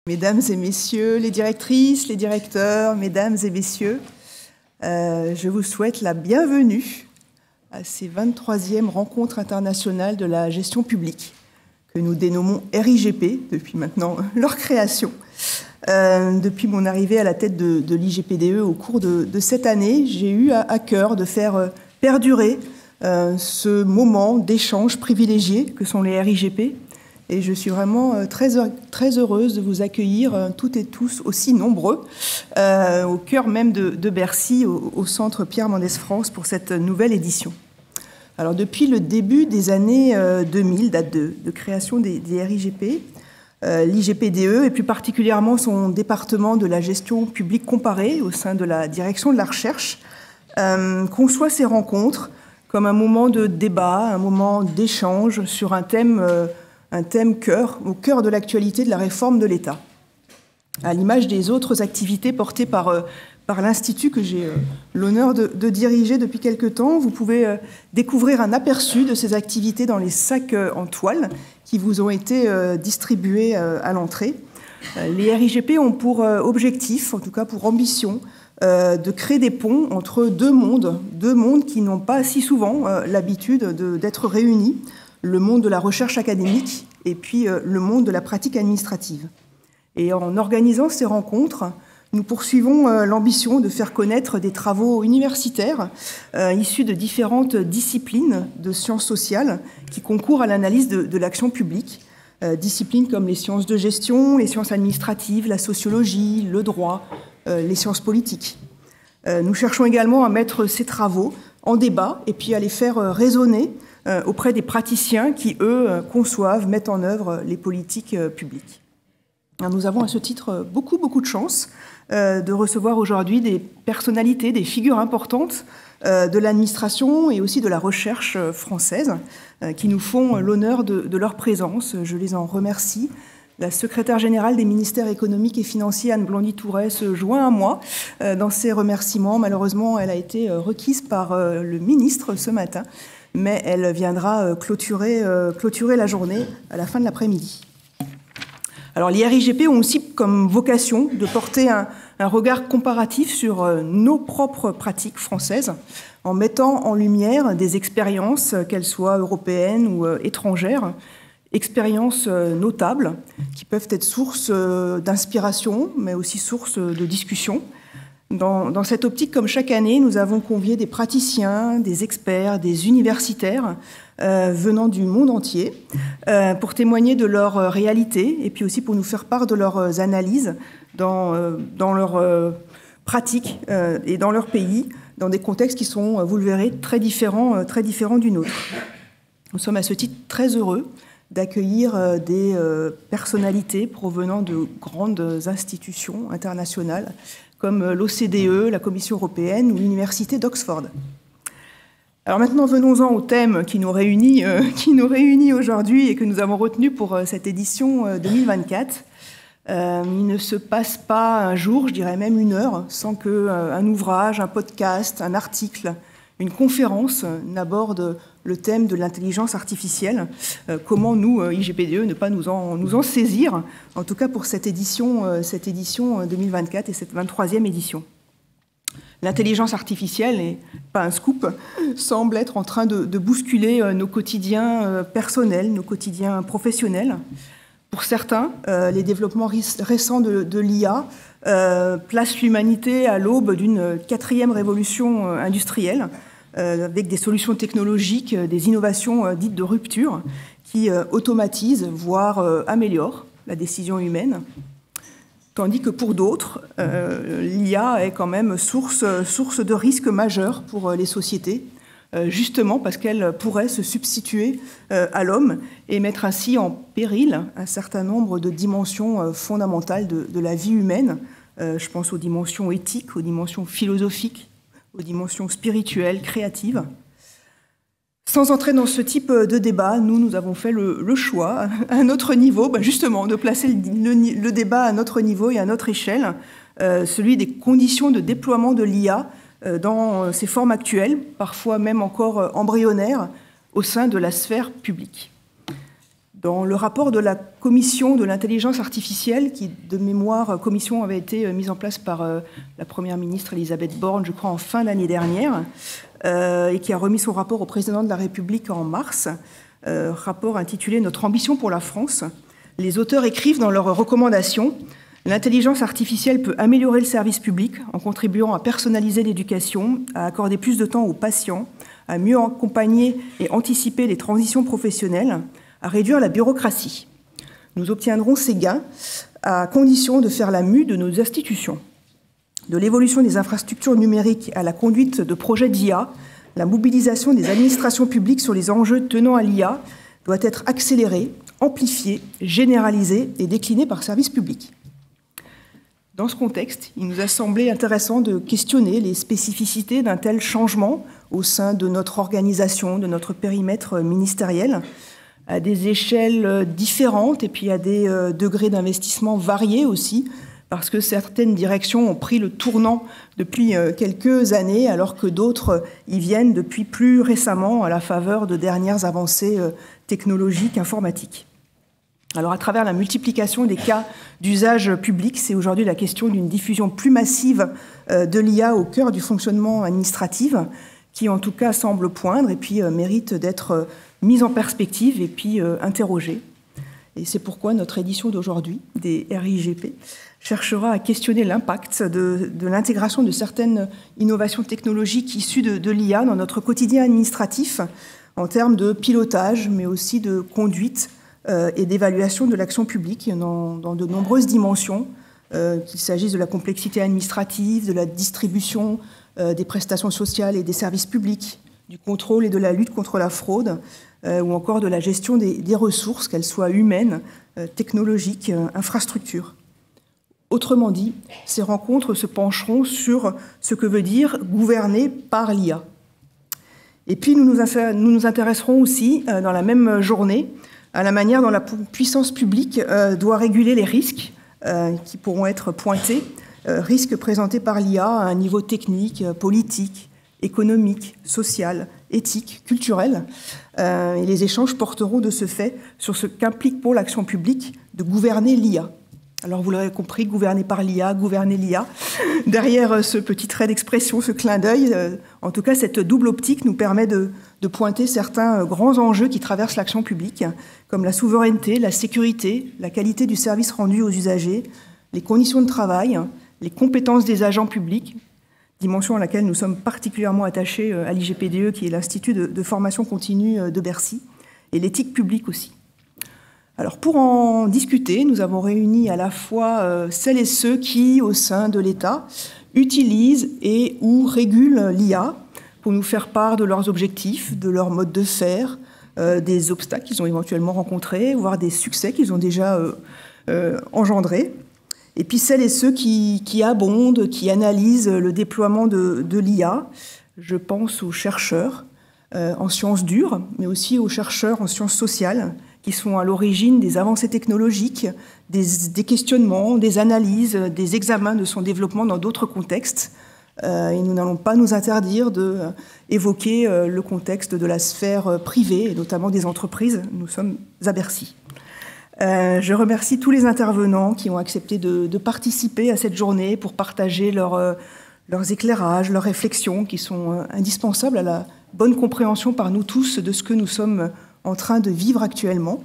Mesdames et messieurs, les directrices, les directeurs, mesdames et messieurs, je vous souhaite la bienvenue à ces 23e rencontres internationales de la gestion publique, que nous dénommons RIGP, depuis maintenant leur création. Depuis mon arrivée à la tête de l'IGPDE au cours de cette année, j'ai eu à cœur de faire perdurer ce moment d'échange privilégié que sont les RIGP. Et je suis vraiment très heureuse de vous accueillir toutes et tous aussi nombreux au cœur même de Bercy, au centre Pierre Mendès France pour cette nouvelle édition. Alors depuis le début des années 2000, date de création des RIGP, l'IGPDE et plus particulièrement son département de la gestion publique comparée au sein de la direction de la recherche conçoit ces rencontres comme un moment de débat, un moment d'échange sur un thème au cœur de l'actualité de la réforme de l'État. À l'image des autres activités portées par l'Institut que j'ai l'honneur de diriger depuis quelque temps, vous pouvez découvrir un aperçu de ces activités dans les sacs en toile qui vous ont été distribués à l'entrée. Les RIGP ont pour objectif, en tout cas pour ambition, de créer des ponts entre deux mondes qui n'ont pas si souvent l'habitude d'être réunis. Le monde de la recherche académique et puis le monde de la pratique administrative. Et en organisant ces rencontres, nous poursuivons l'ambition de faire connaître des travaux universitaires issus de différentes disciplines de sciences sociales qui concourent à l'analyse de l'action publique, disciplines comme les sciences de gestion, les sciences administratives, la sociologie, le droit, les sciences politiques. Nous cherchons également à mettre ces travaux en débat et puis à les faire résonner auprès des praticiens qui, eux, conçoivent, mettent en œuvre les politiques publiques. Alors, nous avons à ce titre beaucoup de chance de recevoir aujourd'hui des personnalités, des figures importantes de l'administration et aussi de la recherche française qui nous font l'honneur de leur présence. Je les en remercie. La secrétaire générale des ministères économiques et financiers, Anne Blandy-Touret, se joint à moi dans ces remerciements. Malheureusement, elle a été requise par le ministre ce matin, mais elle viendra clôturer la journée à la fin de l'après-midi. Alors, les RIGP ont aussi comme vocation de porter un regard comparatif sur nos propres pratiques françaises, en mettant en lumière des expériences, qu'elles soient européennes ou étrangères, expériences notables, qui peuvent être source d'inspiration, mais aussi source de discussion. Dans cette optique, comme chaque année, nous avons convié des praticiens, des experts, des universitaires venant du monde entier pour témoigner de leur réalité et puis aussi pour nous faire part de leurs analyses dans leurs pratiques et dans leur pays, dans des contextes qui sont, vous le verrez, très différents du nôtre. Nous sommes à ce titre très heureux d'accueillir des personnalités provenant de grandes institutions internationales comme l'OCDE, la Commission européenne ou l'Université d'Oxford. Alors maintenant, venons-en au thème qui nous réunit aujourd'hui et que nous avons retenu pour cette édition 2024. Il ne se passe pas un jour, je dirais même une heure, sans qu'un ouvrage, un podcast, un article, une conférence n'aborde le thème de l'intelligence artificielle. Comment nous, IGPDE, ne pas nous en saisir, en tout cas pour cette édition 2024 et cette 23e édition. L'intelligence artificielle, et pas un scoop, semble être en train de bousculer nos quotidiens personnels, nos quotidiens professionnels. Pour certains, les développements récents de l'IA placent l'humanité à l'aube d'une 4e révolution industrielle, avec des solutions technologiques, des innovations dites de rupture, qui automatisent, voire améliorent la décision humaine. Tandis que pour d'autres, l'IA est quand même source de risques majeurs pour les sociétés, justement parce qu'elle pourrait se substituer à l'homme et mettre ainsi en péril un certain nombre de dimensions fondamentales de la vie humaine. Je pense aux dimensions éthiques, aux dimensions philosophiques, aux dimensions spirituelles, créatives. Sans entrer dans ce type de débat, nous avons fait le choix, à notre niveau, justement, de placer le débat à notre niveau et à notre échelle, celui des conditions de déploiement de l'IA dans ses formes actuelles, parfois même encore embryonnaires, au sein de la sphère publique. Dans le rapport de la commission de l'intelligence artificielle, qui, de mémoire, commission avait été mise en place par la Première ministre Elisabeth Borne, je crois, en fin d'année dernière, et qui a remis son rapport au président de la République en mars, rapport intitulé « Notre ambition pour la France ». Les auteurs écrivent dans leurs recommandations « L'intelligence artificielle peut améliorer le service public en contribuant à personnaliser l'éducation, à accorder plus de temps aux patients, à mieux accompagner et anticiper les transitions professionnelles, à réduire la bureaucratie. Nous obtiendrons ces gains à condition de faire la mue de nos institutions. De l'évolution des infrastructures numériques à la conduite de projets d'IA, la mobilisation des administrations publiques sur les enjeux tenant à l'IA doit être accélérée, amplifiée, généralisée et déclinée par service public. Dans ce contexte, il nous a semblé intéressant de questionner les spécificités d'un tel changement au sein de notre organisation, de notre périmètre ministériel, à des échelles différentes et puis à des degrés d'investissement variés aussi, parce que certaines directions ont pris le tournant depuis quelques années, alors que d'autres y viennent depuis plus récemment à la faveur de dernières avancées technologiques, informatiques. Alors, à travers la multiplication des cas d'usage public, c'est aujourd'hui la question d'une diffusion plus massive de l'IA au cœur du fonctionnement administratif, qui en tout cas semble poindre et puis mérite d'être mise en perspective et puis interrogée. Et c'est pourquoi notre édition d'aujourd'hui, des RIGP, cherchera à questionner l'impact de l'intégration de certaines innovations technologiques issues de l'IA dans notre quotidien administratif, en termes de pilotage, mais aussi de conduite et d'évaluation de l'action publique dans de nombreuses dimensions, qu'il s'agisse de la complexité administrative, de la distribution des prestations sociales et des services publics, du contrôle et de la lutte contre la fraude, ou encore de la gestion des ressources, qu'elles soient humaines, technologiques, infrastructures. Autrement dit, ces rencontres se pencheront sur ce que veut dire gouverner par l'IA. Et puis nous nous intéresserons aussi, dans la même journée, à la manière dont la puissance publique doit réguler les risques qui pourront être pointés, risques présentés par l'IA à un niveau technique, politique, économique, social, éthique, culturel. Et les échanges porteront de ce fait sur ce qu'implique pour l'action publique de gouverner l'IA. Alors vous l'aurez compris, gouverner par l'IA, gouverner l'IA. Derrière ce petit trait d'expression, ce clin d'œil, en tout cas cette double optique nous permet de pointer certains grands enjeux qui traversent l'action publique, comme la souveraineté, la sécurité, la qualité du service rendu aux usagers, les conditions de travail, les compétences des agents publics, dimension à laquelle nous sommes particulièrement attachés à l'IGPDE, qui est l'Institut de formation continue de Bercy, et l'éthique publique aussi. Alors pour en discuter, nous avons réuni à la fois celles et ceux qui, au sein de l'État, utilisent et ou régulent l'IA pour nous faire part de leurs objectifs, de leur mode de faire, des obstacles qu'ils ont éventuellement rencontrés, voire des succès qu'ils ont déjà engendrés. Et puis celles et ceux qui abondent, qui analysent le déploiement de l'IA. Je pense aux chercheurs en sciences dures, mais aussi aux chercheurs en sciences sociales, qui sont à l'origine des avancées technologiques, des questionnements, des analyses, des examens de son développement dans d'autres contextes. Et nous n'allons pas nous interdire d'évoquer le contexte de la sphère privée, et notamment des entreprises. Nous sommes à Bercy. Je remercie tous les intervenants qui ont accepté de participer à cette journée pour partager leurs éclairages, leurs réflexions qui sont indispensables à la bonne compréhension par nous tous de ce que nous sommes en train de vivre actuellement.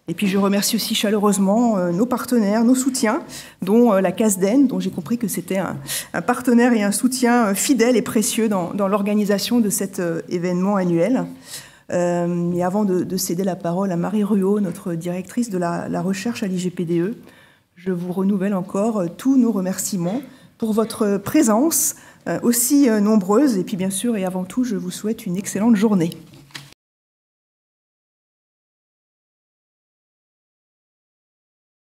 Et puis je remercie aussi chaleureusement nos partenaires, nos soutiens, dont la CASDEN, dont j'ai compris que c'était un partenaire et un soutien fidèle et précieux dans l'organisation de cet événement annuel. Et avant de céder la parole à Marie Ruot, notre directrice de la recherche à l'IGPDE, je vous renouvelle encore tous nos remerciements pour votre présence aussi nombreuse. Et puis bien sûr et avant tout, je vous souhaite une excellente journée.